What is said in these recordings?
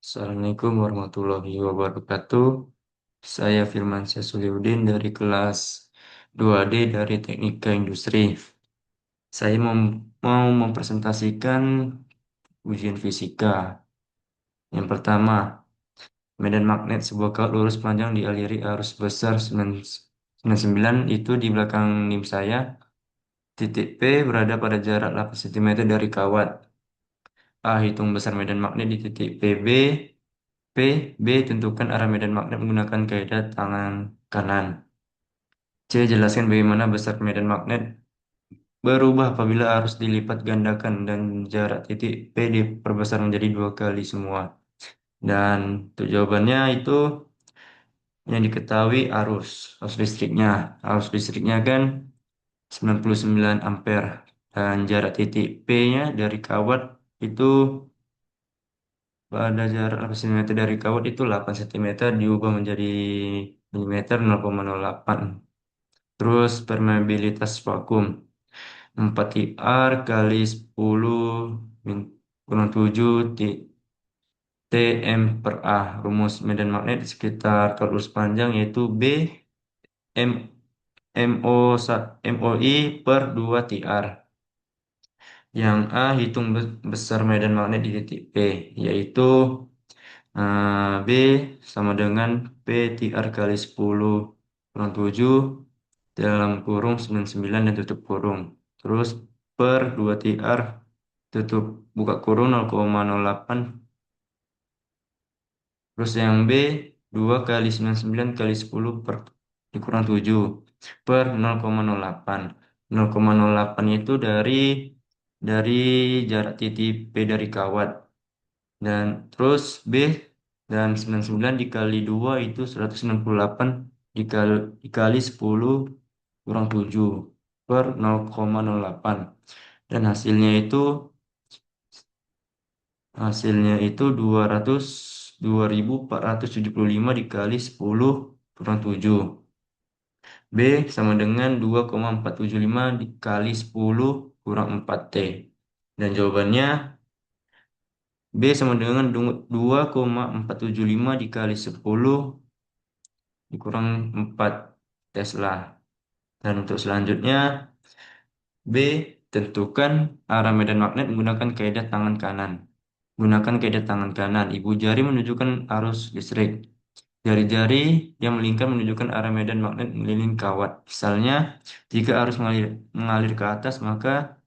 Assalamualaikum warahmatullahi wabarakatuh. Saya Firmansyah Suliudin dari kelas 2D dari Teknika Industri. Saya mau mempresentasikan ujian fisika. Yang pertama, medan magnet sebuah kawat lurus panjang dialiri arus besar 99 itu di belakang NIM saya. Titik P berada pada jarak 8 cm dari kawat. A. Hitung besar medan magnet di titik PB. P. B. Tentukan arah medan magnet menggunakan kaidah tangan kanan. C. Jelaskan bagaimana besar medan magnet berubah apabila arus dilipat gandakan dan jarak titik P diperbesar menjadi dua kali semua. Dan untuk jawabannya itu yang diketahui arus listriknya. Arus listriknya kan 99 ampere dan jarak titik P-nya dari kawat itu pada jarak 8 cm dari kawat itu 8 cm diubah menjadi milimeter 0,08. Terus permeabilitas vakum 4 TR kali 10 kurang 7 TM per A. Rumus medan magnet di sekitar kalkulus panjang yaitu B M MOI per 2 TR. Yang A hitung besar medan magnet di titik P, yaitu B sama dengan P TR kali 10 kurang 7 dalam kurung 99 dan tutup kurung. Terus per 2 TR tutup buka kurung 0,08. Terus yang B 2 kali 99 kali 10 per dikurang 7 per 0,08. 0,08 itu dari jarak titik P dari kawat. Dan terus B dan 99 dikali 2 itu 168 dikali, dikali 10 kurang 7 per 0,08. Dan hasilnya itu 2.475 dikali 10 kurang 7. B sama dengan 2,475 dikali 10 kurang 4T. Dan jawabannya B sama dengan 2,475 dikali 10 dikurang 4 Tesla. Dan untuk selanjutnya, B. Tentukan arah medan magnet menggunakan kaidah tangan kanan. Gunakan kaidah tangan kanan. Ibu jari menunjukkan arus listrik. Jari-jari yang melingkar menunjukkan arah medan magnet mengelilingi kawat. Misalnya, jika arus mengalir ke atas, maka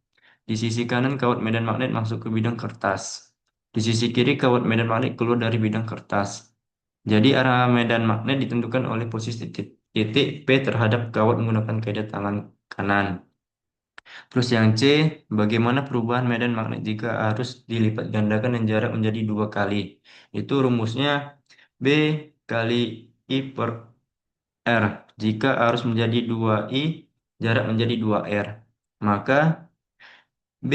di sisi kanan kawat medan magnet masuk ke bidang kertas. Di sisi kiri kawat medan magnet keluar dari bidang kertas. Jadi arah medan magnet ditentukan oleh posisi titik P terhadap kawat menggunakan kaidah tangan kanan. Terus yang C, bagaimana perubahan medan magnet jika arus dilipat gandakan dan jarak menjadi dua kali? Itu rumusnya B kali I per R. Jika arus menjadi 2I, jarak menjadi 2R. Maka B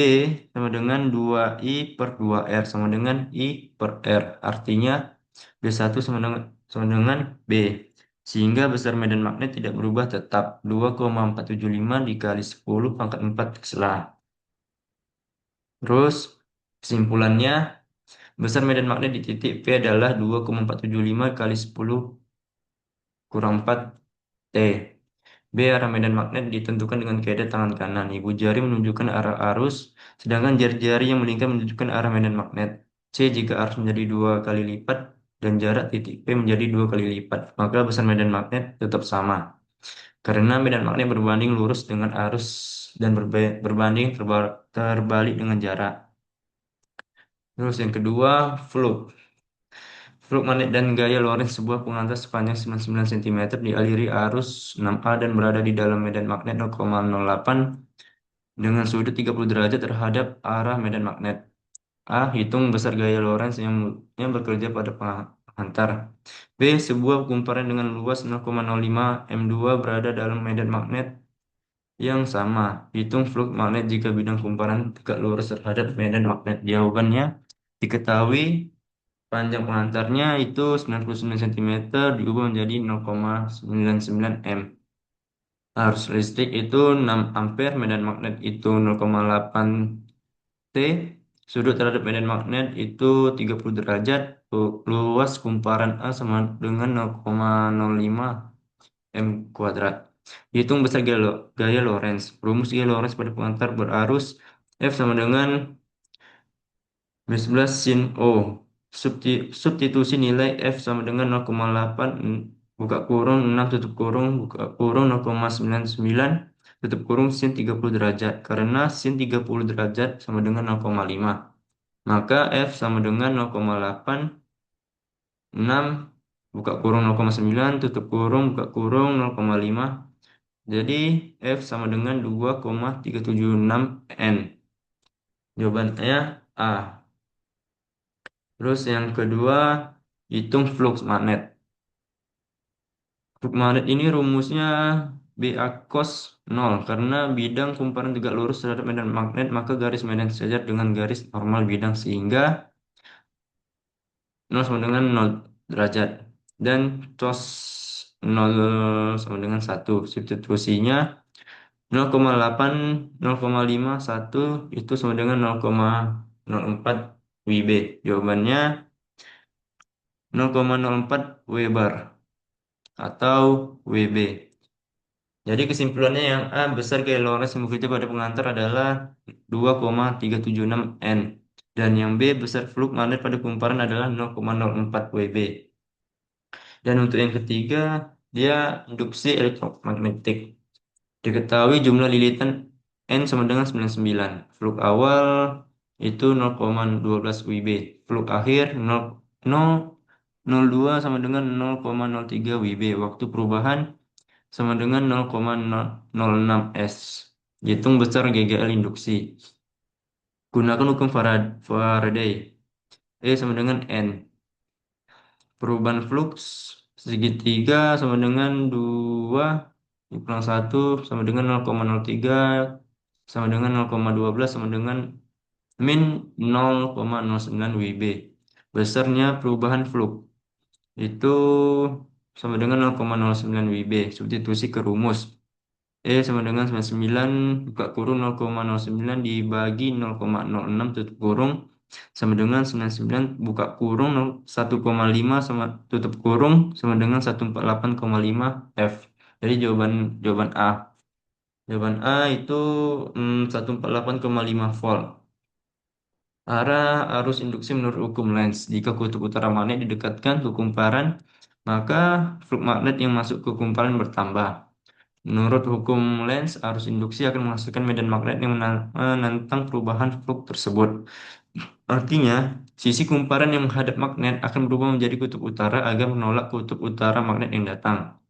sama dengan 2I per 2R sama dengan I per R. Artinya B1 sama dengan B. Sehingga besar medan magnet tidak berubah tetap 2,475 dikali 10 pangkat 4 Tesla. Terus kesimpulannya besar medan magnet di titik P adalah 2,475 kali 10 kurang 4 T. B. Arah medan magnet ditentukan dengan kaidah tangan kanan. Ibu jari menunjukkan arah arus, sedangkan jari-jari yang melingkar menunjukkan arah medan magnet. C. Jika arus menjadi dua kali lipat dan jarak titik P menjadi dua kali lipat, maka besar medan magnet tetap sama. Karena medan magnet berbanding lurus dengan arus dan berbanding terbalik dengan jarak. Terus yang kedua, flux. Flux magnet dan gaya Lorentz sebuah pengantar sepanjang 99 cm dialiri arus 6A dan berada di dalam medan magnet 0,08 dengan sudut 30 derajat terhadap arah medan magnet. A. Hitung besar gaya Lorentz yang bekerja pada pengantar. B. Sebuah kumparan dengan luas 0,05 M2 berada dalam medan magnet yang sama. Hitung flux magnet jika bidang kumparan tegak lurus terhadap medan magnet. Jawabannya diketahui panjang pengantarnya itu 99 cm diubah menjadi 0,99 M. Arus listrik itu 6 ampere, medan magnet itu 0,8 T. Sudut terhadap medan magnet itu 30 derajat. Luas kumparan A sama dengan 0,05 M kuadrat. Hitung besar gaya Lorentz. Rumus gaya Lorentz pada pengantar berarus F sama dengan B11 sin O. Substitusi nilai F sama dengan 0,8 buka kurung 6 tutup kurung buka kurung 0,99 tutup kurung sin 30 derajat. Karena sin 30 derajat sama dengan 0,5. Maka F sama dengan 0,8 6 buka kurung 0,9 tutup kurung buka kurung 0,5. Jadi F sama dengan 2,376 N. Jawabannya A. Terus yang kedua, hitung flux magnet. Flux magnet ini rumusnya BA cos 0. Karena bidang kumparan tegak lurus terhadap medan magnet, maka garis medan sejajar dengan garis normal bidang sehingga 0 sama dengan 0 derajat. Dan cos 0 sama dengan 1. Substitusinya 0,8, 0,5, 1 itu sama dengan 0,04 WB. Jawabannya 0,04 Weber atau WB. Jadi kesimpulannya yang A besar gaya Lorentz yang bekerja pada pengantar adalah 2,376 N. Dan yang B besar fluk magnet pada kumparan adalah 0,04 WB. Dan untuk yang ketiga, dia induksi elektromagnetik. Diketahui jumlah lilitan N sama dengan 99. Fluk awal itu 0,12 WB. Fluk akhir 0,002 sama dengan 0,03 WB. Waktu perubahan sama dengan 0,006 S. Hitung besar GGL induksi. Gunakan hukum Faraday. E sama dengan N. Perubahan flux segitiga sama dengan 2 dikurangi 1 sama dengan 0,03 sama dengan 0,12 sama dengan min 0,09 WB. Besarnya perubahan flux itu sama dengan 0,09 WB. Substitusi ke rumus. E sama dengan 99 buka kurung 0,09 dibagi 0,06 tutup kurung sama dengan 99 buka kurung 1,5 sama tutup kurung sama dengan 148,5 F. Jadi jawaban A. Jawaban A itu 148,5 volt. Arah arus induksi menurut hukum Lenz. Jika kutub utara magnet didekatkan ke kumparan, maka flux magnet yang masuk ke kumparan bertambah. Menurut hukum Lenz, arus induksi akan menghasilkan medan magnet yang menantang perubahan flux tersebut. Artinya, sisi kumparan yang menghadap magnet akan berubah menjadi kutub utara agar menolak kutub utara magnet yang datang.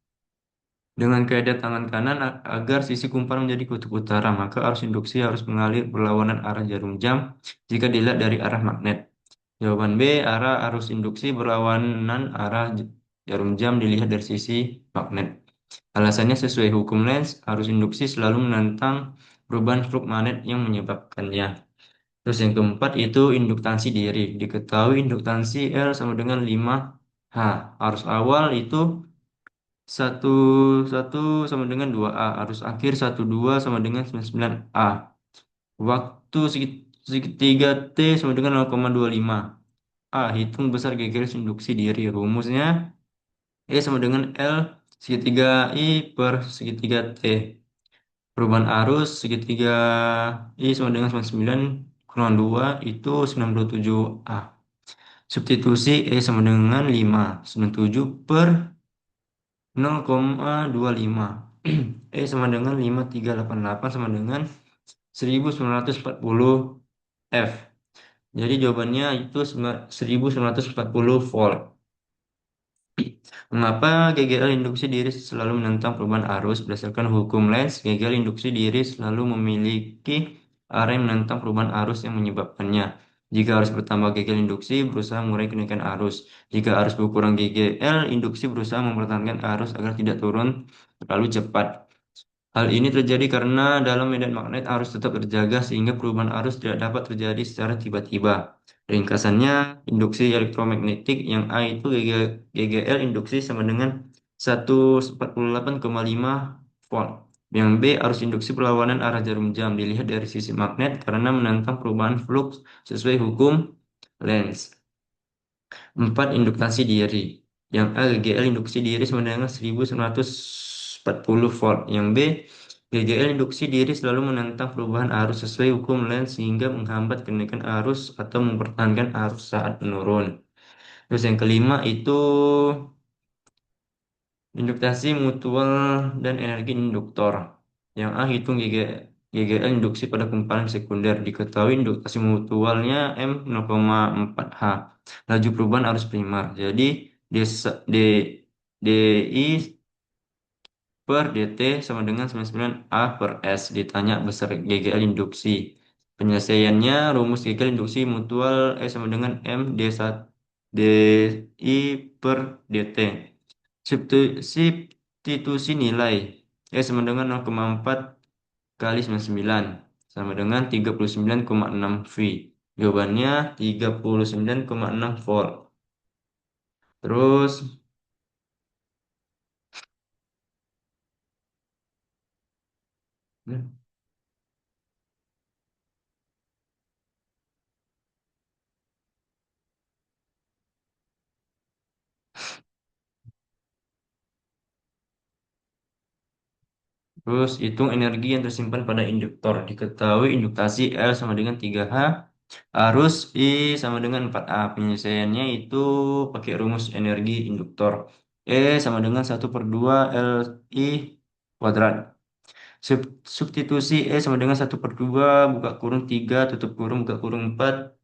Dengan kaidah tangan kanan agar sisi kumparan menjadi kutub utara, maka arus induksi harus mengalir berlawanan arah jarum jam jika dilihat dari arah magnet. Jawaban B, arah arus induksi berlawanan arah jarum jam dilihat dari sisi magnet. Alasannya sesuai hukum Lenz, arus induksi selalu menantang perubahan flux magnet yang menyebabkannya. Terus yang keempat itu induktansi diri. Diketahui induktansi L sama dengan 5H. Arus awal itu satu satu sama dengan 2A. Arus akhir 12 sama dengan 99A. Waktu segitiga T sama dengan 0,25. A. Hitung besar garis induksi diri. Rumusnya E sama dengan L segitiga I per segitiga T. Perubahan arus segitiga I sama dengan 99 kurang 2 itu 97A. Substitusi E sama dengan 5. 97 per 0,25. E sama dengan 5388 sama dengan 1940 F. Jadi jawabannya itu 1940 volt. Mengapa GGL induksi diri selalu menentang perubahan arus? Berdasarkan hukum Lenz, GGL induksi diri selalu memiliki arah yang menentang perubahan arus yang menyebabkannya. Jika arus bertambah, GGL induksi berusaha mengurangi kenaikan arus. Jika arus berkurang, GGL induksi berusaha mempertahankan arus agar tidak turun terlalu cepat. Hal ini terjadi karena dalam medan magnet arus tetap terjaga sehingga perubahan arus tidak dapat terjadi secara tiba-tiba. Ringkasannya, induksi elektromagnetik yang A itu GGL induksi sama dengan 148,5 volt. Yang B, arus induksi perlawanan arah jarum jam dilihat dari sisi magnet karena menantang perubahan flux sesuai hukum Lenz. 4. Induktasi diri. Yang A, GGL induksi diri sama dengan 1940 volt. Yang B, GGL induksi diri selalu menantang perubahan arus sesuai hukum Lenz sehingga menghambat kenaikan arus atau mempertahankan arus saat menurun. Terus yang kelima itu induktasi mutual dan energi induktor. Yang A, hitung GGL induksi pada kumparan sekunder. Diketahui induktasi mutualnya M 0,4 H. Laju perubahan arus primer. Jadi D, D, DI per DT sama dengan 99 A per S. Ditanya besar GGL induksi. Penyelesaiannya rumus GGL induksi mutual E sama dengan M D1 DI per DT. Substitusi nilai E sama dengan 0,4 kali 99 sama dengan 39,6 V. Jawabannya 39,6 volt. Terus terus hitung energi yang tersimpan pada induktor. Diketahui induktasi L sama dengan 3H, arus I sama dengan 4A. Penyelesaiannya itu pakai rumus energi induktor. E sama dengan 1/2 LI kuadrat. Substitusi E sama dengan 1/2 buka kurung 3 tutup kurung buka kurung 4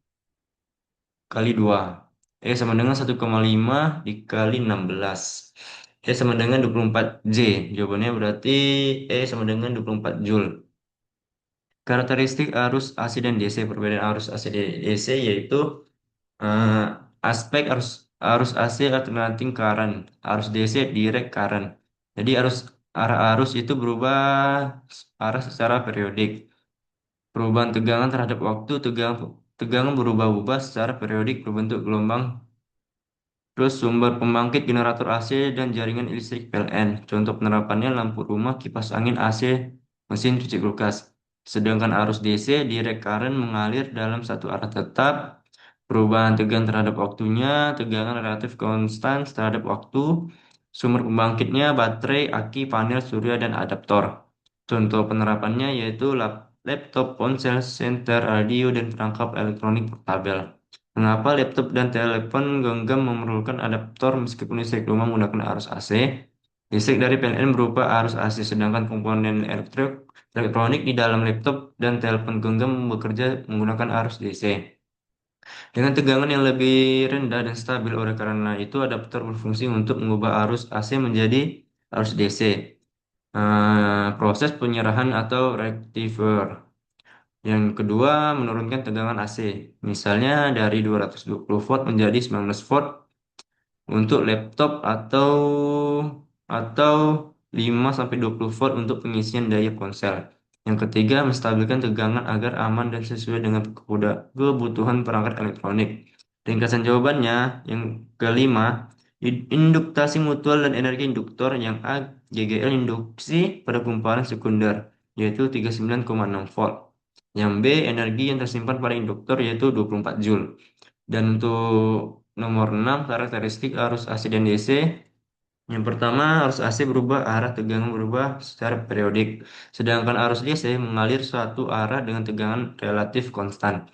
kali 2. E sama dengan 1,5 dikali 16. E sama dengan 24 J. Jawabannya berarti E sama dengan 24 Joule. Karakteristik arus AC dan DC. Perbedaan arus AC dan DC yaitu eh, aspek arus arus AC alternating current, arus DC direct current. Jadi arah arus itu berubah arah secara periodik. Perubahan tegangan terhadap waktu, tegangan berubah-ubah secara periodik berbentuk gelombang. Terus sumber pembangkit generator AC dan jaringan listrik PLN. Contoh penerapannya lampu rumah, kipas angin AC, mesin cuci kulkas. Sedangkan arus DC direct current mengalir dalam satu arah tetap. Perubahan tegangan terhadap waktunya, tegangan relatif konstan terhadap waktu. Sumber pembangkitnya baterai, aki, panel surya, dan adaptor. Contoh penerapannya yaitu laptop, ponsel, senter, radio, dan perangkap elektronik portabel. Mengapa laptop dan telepon genggam memerlukan adaptor meskipun listrik rumah menggunakan arus AC? Listrik dari PLN berupa arus AC, sedangkan komponen elektronik di dalam laptop dan telepon genggam bekerja menggunakan arus DC. Dengan tegangan yang lebih rendah dan stabil, oleh karena itu adaptor berfungsi untuk mengubah arus AC menjadi arus DC. Proses penyerahan atau rectifier. Yang kedua, menurunkan tegangan AC. Misalnya dari 220 volt menjadi 19 volt untuk laptop atau 5 sampai 20 volt untuk pengisian daya ponsel. Yang ketiga, menstabilkan tegangan agar aman dan sesuai dengan kebutuhan perangkat elektronik. Ringkasan jawabannya, yang kelima, induktasi mutual dan energi induktor. Yang A, GGL induksi pada kumparan sekunder, yaitu 39,6 volt. Yang B, energi yang tersimpan pada induktor, yaitu 24 Joule. Dan untuk nomor 6 karakteristik arus AC dan DC. Yang pertama, arus AC berubah, arah tegangan berubah secara periodik. Sedangkan arus DC mengalir suatu arah dengan tegangan relatif konstan.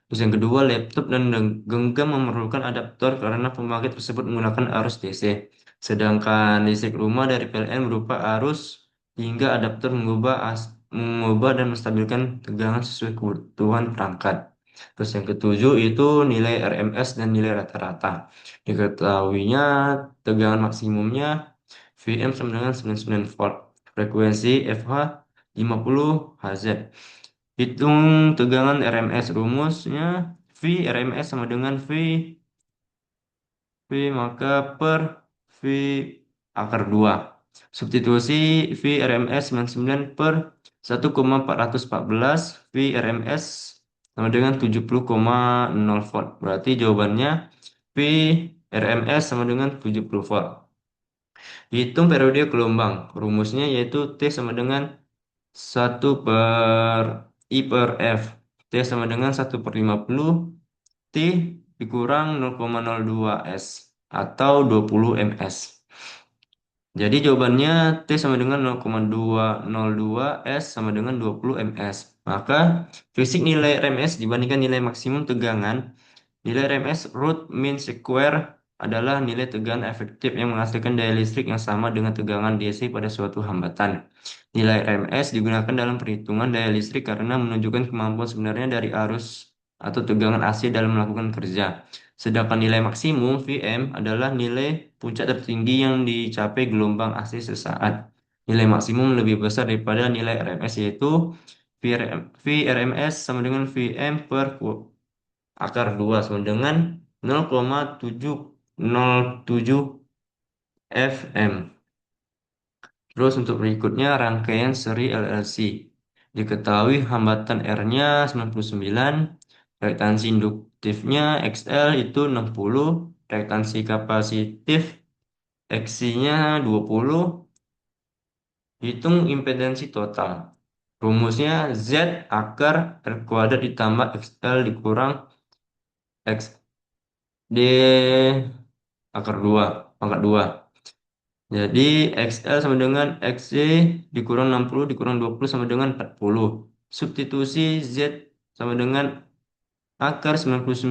Terus yang kedua, laptop dan genggam memerlukan adaptor karena pembangkit tersebut menggunakan arus DC. Sedangkan listrik rumah dari PLN berupa arus hingga adaptor mengubah dan menstabilkan tegangan sesuai kebutuhan perangkat. Terus yang ketujuh itu nilai RMS dan nilai rata-rata. Diketahuinya tegangan maksimumnya Vm sama dengan 99 volt. Frekuensi FH 50 Hz. Hitung tegangan RMS. Rumusnya V RMS sama dengan V maka per V akar 2. Substitusi V RMS 99 per 1,414 V RMS sama dengan 70,0 volt. Berarti jawabannya V RMS sama dengan 70 volt. Hitung periode gelombang. Rumusnya yaitu T sama dengan 1 per I per F. T sama dengan 1/50 T dikurang 0,02 S atau 20 ms. Jadi jawabannya T sama dengan 0,202 S sama dengan 20 ms. Maka fisik nilai RMS dibandingkan nilai maksimum tegangan. Nilai RMS root mean square adalah nilai tegangan efektif yang menghasilkan daya listrik yang sama dengan tegangan DC pada suatu hambatan. Nilai RMS digunakan dalam perhitungan daya listrik karena menunjukkan kemampuan sebenarnya dari arus atau tegangan AC dalam melakukan kerja. Sedangkan nilai maksimum Vm adalah nilai puncak tertinggi yang dicapai gelombang AC sesaat. Nilai maksimum lebih besar daripada nilai RMS yaitu Vrms sama dengan Vm per akar 2 sama dengan 0,707 Fm. Terus untuk berikutnya rangkaian seri LLC. Diketahui hambatan R-nya 99, reaktansi induktifnya XL itu 60, reaktansi kapasitif Xc-nya 20, hitung impedansi total. Rumusnya Z akar R kuadrat ditambah XL dikurang X D akar 2 pangkat 2. Jadi XL sama dengan XC dikurang 60 dikurang 20 sama dengan 40. Substitusi Z sama dengan akar 99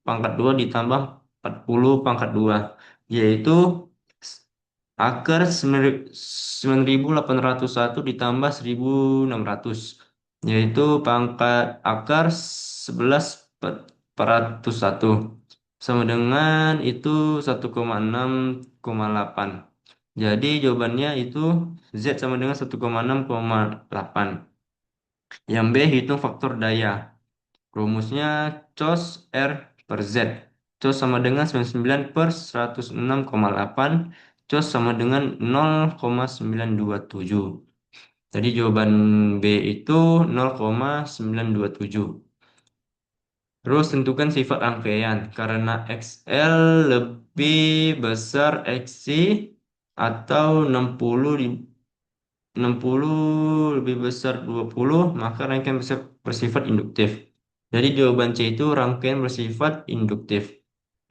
pangkat 2 ditambah 40 pangkat 2. Yaitu akar 9801 ditambah 1600. Yaitu pangkat akar 11/101. Sama dengan itu 1,6,8. Jadi jawabannya itu Z sama dengan 1,6,8. Yang B hitung faktor daya. Rumusnya cos R per Z. Cos sama dengan 99/106,8. Cos sama dengan 0,927. Jadi jawaban B itu 0,927. Terus tentukan sifat rangkaian. Karena XL lebih besar XC atau 60 lebih besar 20, maka rangkaian bersifat induktif. Jadi jawaban C itu rangkaian bersifat induktif.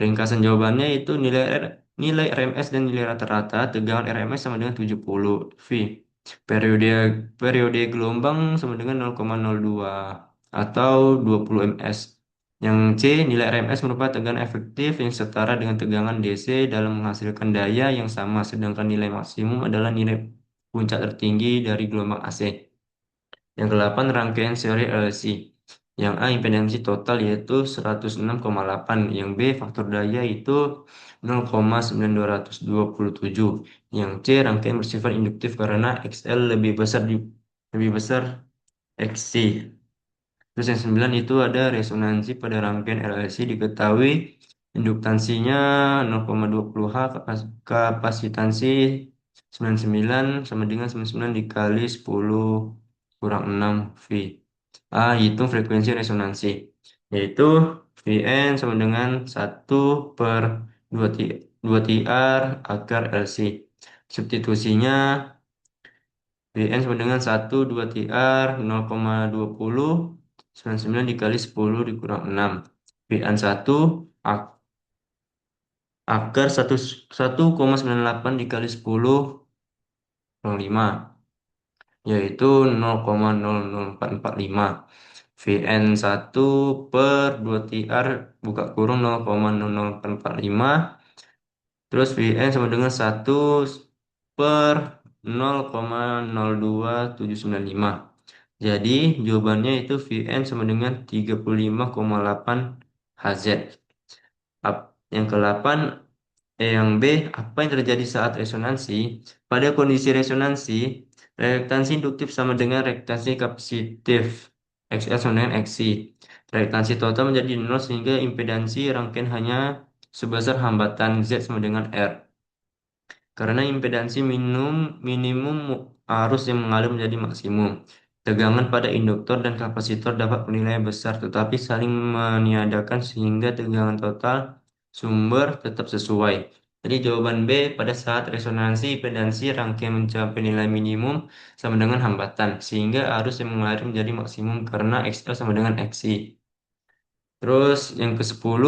Ringkasan jawabannya itu nilai RMS dan nilai rata-rata tegangan RMS sama dengan 70 V. Periode periode gelombang sama dengan 0,02 atau 20 ms. Yang C, nilai RMS merupakan tegangan efektif yang setara dengan tegangan DC dalam menghasilkan daya yang sama, sedangkan nilai maksimum adalah nilai puncak tertinggi dari gelombang AC. Yang ke-8 rangkaian seri LC. Yang A impedansi total yaitu 106,8. Yang B faktor daya itu 0,9227. Yang C rangkaian bersifat induktif karena XL lebih besar XC. Terus yang 9 itu ada resonansi pada rangkaian LLC diketahui induktansinya 0,20 H, kapasitansi 99 sama dengan 99 dikali 10 kurang 6 V. A, hitung frekuensi resonansi, yaitu Vn sama dengan 1 per 2 TR akar LC. Substitusinya Vn sama dengan 1, 2 TR 0,20 99 dikali 10 dikurang 6. Vn 1 akar 1,98 dikali 10 kurang 5 yaitu 0,00445. Vn 1 per 2 TR buka kurung 0,00445. Terus Vn sama dengan 1 per 0,02795. Jadi jawabannya itu Vn sama dengan 35,8 Hz. Yang ke-8, yang B, apa yang terjadi saat resonansi? Pada kondisi resonansi, reaktansi induktif sama dengan reaktansi kapasitif. XL sama dengan XC. Reaktansi total menjadi 0 sehingga impedansi rangkaian hanya sebesar hambatan Z sama dengan R. Karena impedansi minimum arus yang mengalir menjadi maksimum. Tegangan pada induktor dan kapasitor dapat bernilai besar tetapi saling meniadakan sehingga tegangan total sumber tetap sesuai. Jadi jawaban B, pada saat resonansi impedansi rangkaian mencapai nilai minimum sama dengan hambatan, sehingga arus yang mengalir menjadi maksimum karena XL sama dengan XC. Terus yang ke-10,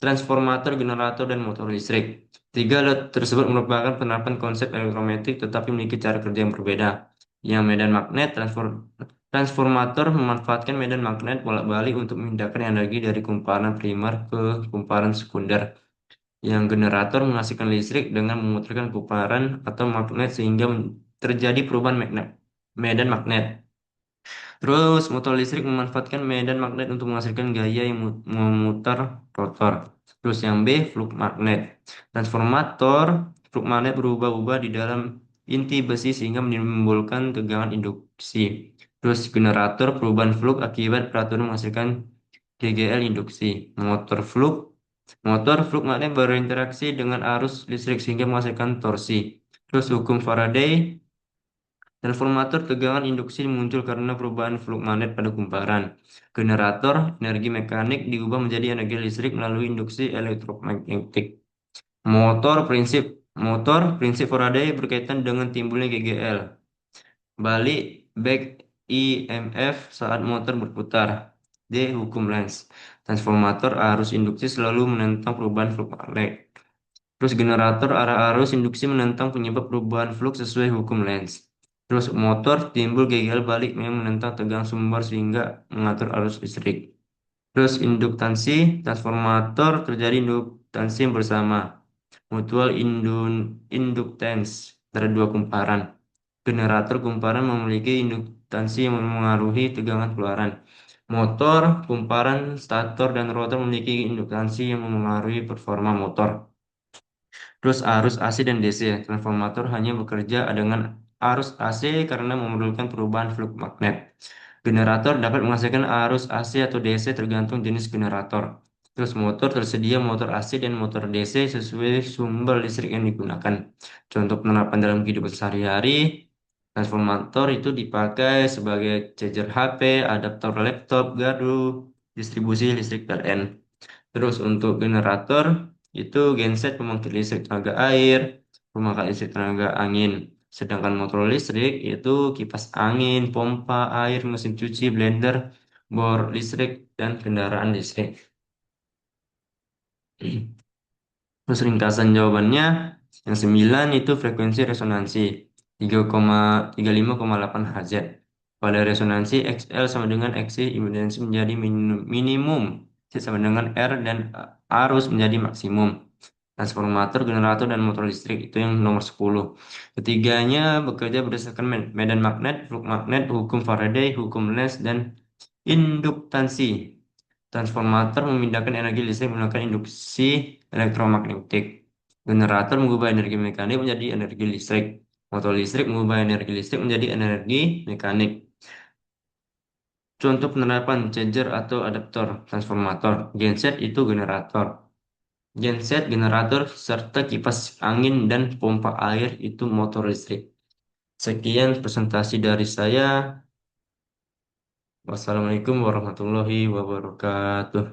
transformator, generator, dan motor listrik. Tiga alat tersebut merupakan penerapan konsep elektromagnetik tetapi memiliki cara kerja yang berbeda. Yang medan magnet, transformator memanfaatkan medan magnet bolak-balik untuk memindahkan energi dari kumparan primer ke kumparan sekunder. Yang generator menghasilkan listrik dengan memutarkan kumparan atau magnet sehingga terjadi perubahan medan magnet. Terus motor listrik memanfaatkan medan magnet untuk menghasilkan gaya yang memutar rotor. Terus yang B, flux magnet. Transformator flux magnet berubah-ubah di dalam inti besi sehingga menimbulkan tegangan induksi. Terus generator perubahan flux akibat peraturan menghasilkan GGL induksi. Motor flux magnet berinteraksi dengan arus listrik sehingga menghasilkan torsi. Terus hukum Faraday, transformator tegangan induksi muncul karena perubahan flux magnet pada kumparan. Generator energi mekanik diubah menjadi energi listrik melalui induksi elektromagnetik. Motor prinsip prinsip Faraday berkaitan dengan timbulnya GGL. Balik back EMF saat motor berputar. D. Hukum Lenz. Transformator arus induksi selalu menentang perubahan flux magnet. Terus generator arah arus induksi menentang penyebab perubahan flux sesuai hukum Lenz. Terus motor timbul gagal balik yang menentang tegang sumber sehingga mengatur arus listrik. Terus induktansi transformator terjadi induktansi yang bersama mutual inductance antara dua kumparan. Generator kumparan memiliki induktansi yang memengaruhi tegangan keluaran. Motor, kumparan, stator, dan rotor memiliki induktansi yang memengaruhi performa motor. Terus arus AC dan DC. Transformator hanya bekerja dengan arus AC karena memerlukan perubahan flux magnet. Generator dapat menghasilkan arus AC atau DC tergantung jenis generator. Terus motor tersedia motor AC dan motor DC sesuai sumber listrik yang digunakan. Contoh penerapan dalam kehidupan sehari-hari, transformator itu dipakai sebagai charger HP, adaptor laptop, gardu, distribusi listrik PLN. Terus untuk generator itu genset pembangkit listrik tenaga air, pembangkit listrik tenaga angin. Sedangkan motor listrik itu kipas angin, pompa air, mesin cuci, blender, bor listrik, dan kendaraan listrik. Terus ringkasan jawabannya, yang 9 itu frekuensi resonansi 3,35,8 Hz. Pada resonansi XL sama dengan XC, impedansi menjadi minimum, C sama dengan R, dan arus menjadi maksimum. Transformator, generator, dan motor listrik itu yang nomor 10. Ketiganya bekerja berdasarkan medan magnet, flux magnet, hukum Faraday, hukum Lenz, dan induktansi. Transformator memindahkan energi listrik menggunakan induksi elektromagnetik. Generator mengubah energi mekanik menjadi energi listrik. Motor listrik mengubah energi listrik menjadi energi mekanik. Contoh penerapan charger atau adaptor transformator. Genset itu generator. Genset generator serta kipas angin dan pompa air itu motor listrik. Sekian presentasi dari saya. Wassalamualaikum warahmatullahi wabarakatuh.